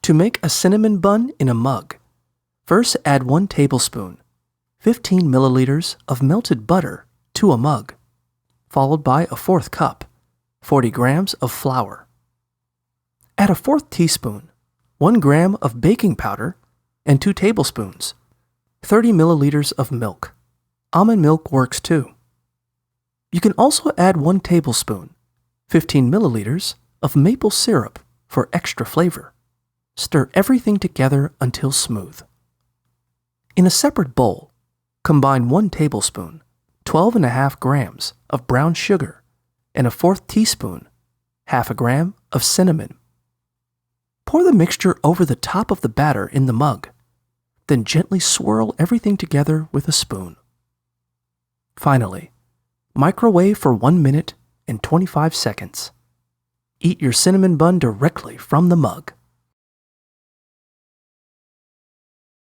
To make a cinnamon bun in a mug, first add 1 tablespoon, 15 milliliters of melted butter to a mug, followed by a 1/4 cup, 40 grams of flour. Add a 1/4 teaspoon, 1 gram of baking powder, and 2 tablespoons, 30 milliliters of milk. Almond milk works too. You can also add 1 tablespoon, 15 milliliters of maple syrup for extra flavor. Stir everything together until smooth. In a separate bowl, combine 1 tablespoon, 12.5 grams of brown sugar, and a 1/4 teaspoon, 1/2 gram of cinnamon. Pour the mixture over the top of the batter in the mug, then gently swirl everything together with a spoon. Finally, microwave for 1 minute and 25 seconds. Eat your cinnamon bun directly from the mug.